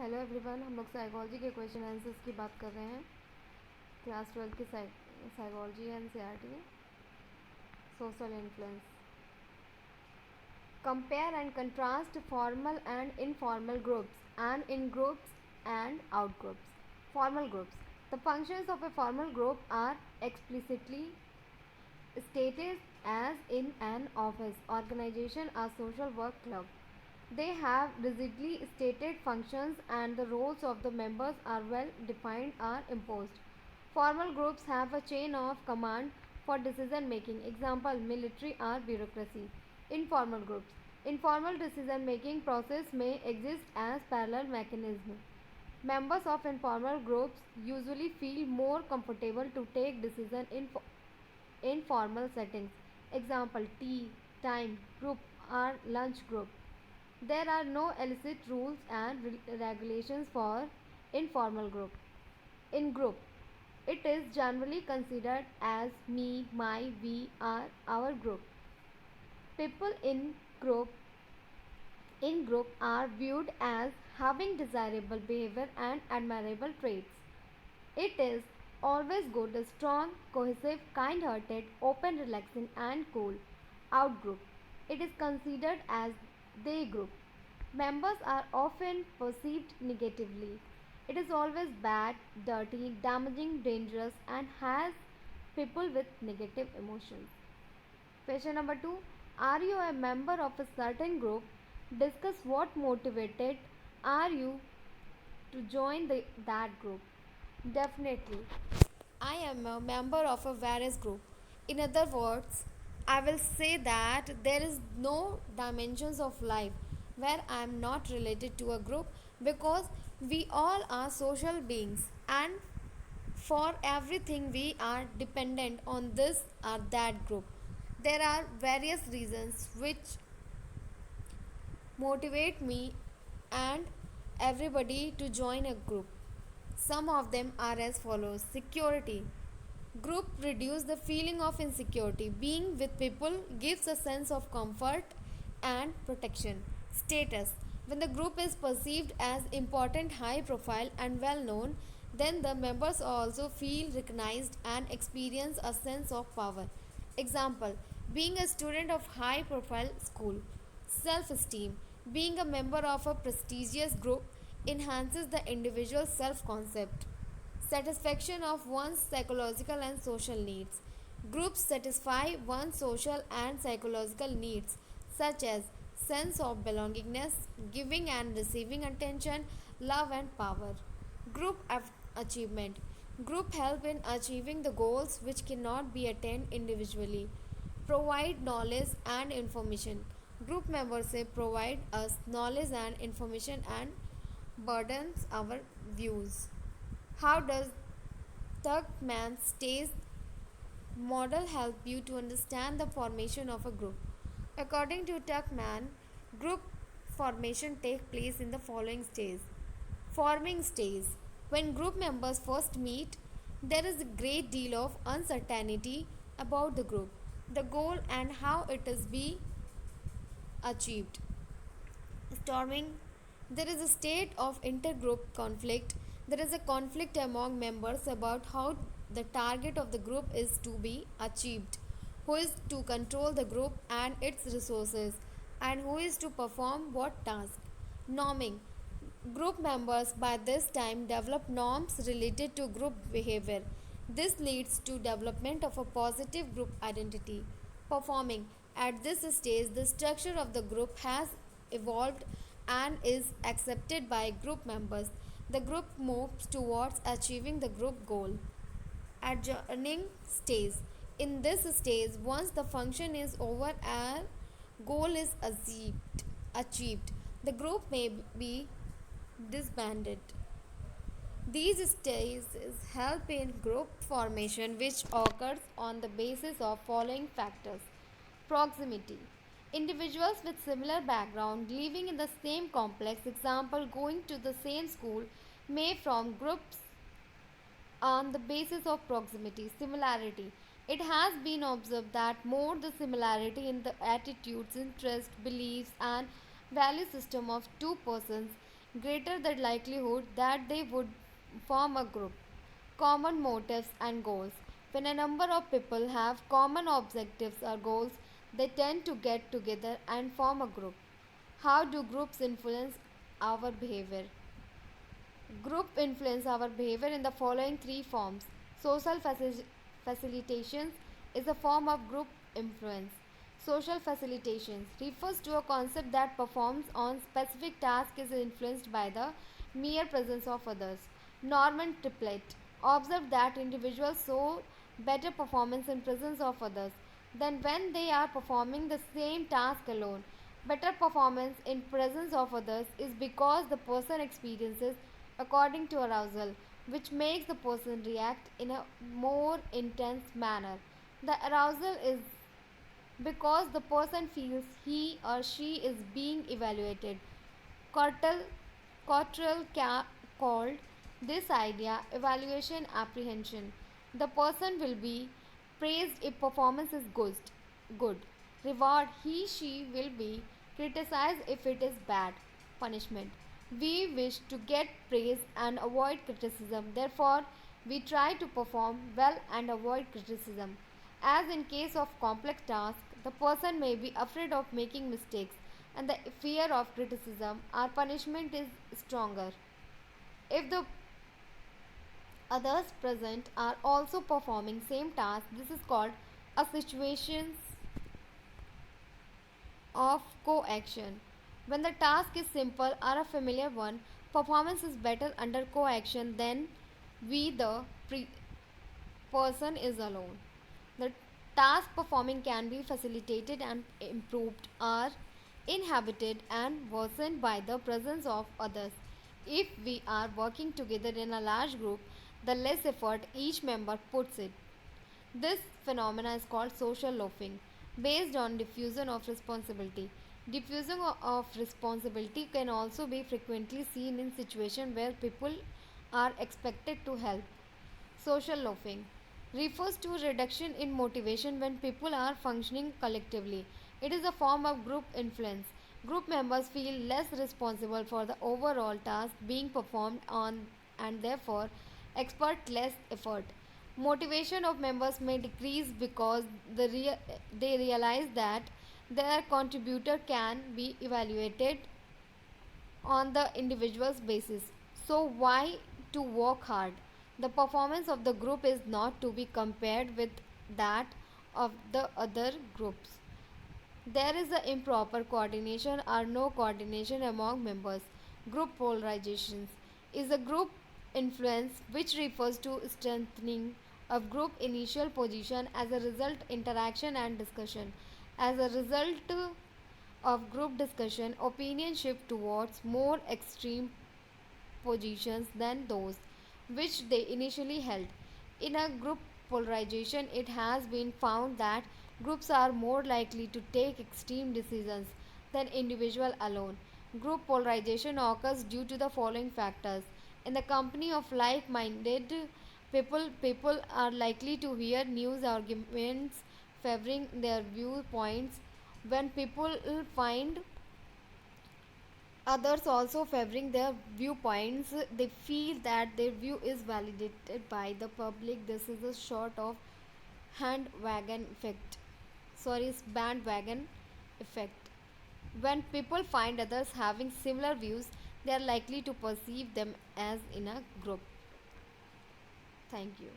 Hello everyone, हम लोग psychology के क्वेश्चन आंसर्स की बात कर रहे हैं। क्लास 12 की psychology NCERT social influence. Compare and contrast formal and informal groups and in groups and out groups. Formal groups. The functions of a formal group are explicitly stated as in an office, organization, or social work club. They have rigidly stated functions and the roles of the members are well defined or imposed. Formal groups have a chain of command for decision making. Example, military or bureaucracy. Informal groups. Informal decision making process may exist as parallel mechanism. Members of informal groups usually feel more comfortable to take decision in formal settings. Example, tea, time, group or lunch group. There are no explicit rules and regulations for informal group. In group, it is generally considered as me, my, we, or our group. People in group are viewed as having desirable behavior and admirable traits. It is always good, strong, cohesive, kind-hearted, open, relaxing, and cool. Out-group. It is considered as they group. Members are often perceived negatively. It is always bad, dirty, damaging, dangerous, and has people with negative emotions. Question number 2. Are you a member of a certain group? Discuss what motivated are you to join that group. Definitely, I am a member of a various group. In other words, I will say that there is no dimensions of life where I am not related to a group because we all are social beings and for everything we are dependent on this or that group. There are various reasons which motivate me and everybody to join a group. Some of them are as follows. Security. Group reduce the feeling of insecurity. Being with people gives a sense of comfort and protection. Status. When the group is perceived as important, high profile and well known, then the members also feel recognized and experience a sense of power. Example, being a student of high profile school. Self esteem. Being a member of a prestigious group enhances the individual's self concept. Satisfaction of one's psychological and social needs. Groups satisfy one's social and psychological needs, such as sense of belongingness, giving and receiving attention, love and power. Achievement. Group help in achieving the goals which cannot be attained individually. Provide knowledge and information. Group membership provide us knowledge and information and burdens our views. How does Tuckman's stage model help you to understand the formation of a group? According to Tuckman, group formation takes place in the following stages. Forming stage. When group members first meet, there is a great deal of uncertainty about the group, the goal and how it is be achieved. Storming. There is a state of intergroup conflict. There is a conflict among members about how the target of the group is to be achieved, who is to control the group and its resources, and who is to perform what task. Norming. Group members by this time develop norms related to group behavior. This leads to development of a positive group identity. Performing. At this stage, the structure of the group has evolved and is accepted by group members. The group moves towards achieving the group goal. Adjourning stage. In this stage, once the function is over and goal is achieved, the group may be disbanded. These stages help in group formation, which occurs on the basis of following factors. Proximity. Individuals with similar background living in the same complex, example going to the same school, may form groups on the basis of proximity. Similarity. It has been observed that more the similarity in the attitudes, interests, beliefs, and value system of two persons greater the likelihood that they would form a group. Common motives and goals. When a number of people have common objectives or goals, they tend to get together and form a group. How do groups influence our behavior? Group influence our behavior in the following three forms. Social facilitations is a form of group influence. Social facilitations refers to a concept that performs on specific task is influenced by the mere presence of others. Norman Triplett observed that individuals show better performance in presence of others than when they are performing the same task alone. Better performance in presence of others is because the person experiences according to arousal, which makes the person react in a more intense manner. The arousal is because the person feels he or she is being evaluated. Cottrell, Cottrell called this idea evaluation apprehension. The person will be praised if performance is good. Reward he she will be criticized if it is bad. Punishment. We wish to get praise and avoid criticism. Therefore, we try to perform well and avoid criticism. As in case of complex tasks, the person may be afraid of making mistakes and the fear of criticism or punishment is stronger. If the others present are also performing same task, this is called a situation of coaction. When the task is simple or a familiar one, performance is better under coaction than we the person is alone. The task performing can be facilitated and improved or inhabited and worsened by the presence of others. If we are working together in a large group, the less effort each member puts in. This phenomenon is called social loafing, based on diffusion of responsibility. Diffusion of responsibility can also be frequently seen in situations where people are expected to help. Social loafing refers to a reduction in motivation when people are functioning collectively. It is a form of group influence. Group members feel less responsible for the overall task being performed on and therefore expert less effort. Motivation of members may decrease because they realize that their contributor can be evaluated on the individual's basis. So, why to work hard? The performance of the group is not to be compared with that of the other groups. There is a improper coordination or no coordination among members. Group polarizations is a group influence which refers to strengthening of group initial position as a result interaction and discussion. As a result of group discussion, opinion shift towards more extreme positions than those which they initially held. In a group polarization, it has been found that groups are more likely to take extreme decisions than individual alone. Group polarization occurs due to the following factors. In the company of like-minded people, people are likely to hear news arguments favoring their viewpoints. When people find others also favoring their viewpoints, they feel that their view is validated by the public. This is a sort of bandwagon effect. It's bandwagon effect. When people find others having similar views, they are likely to perceive them as in a group. Thank you.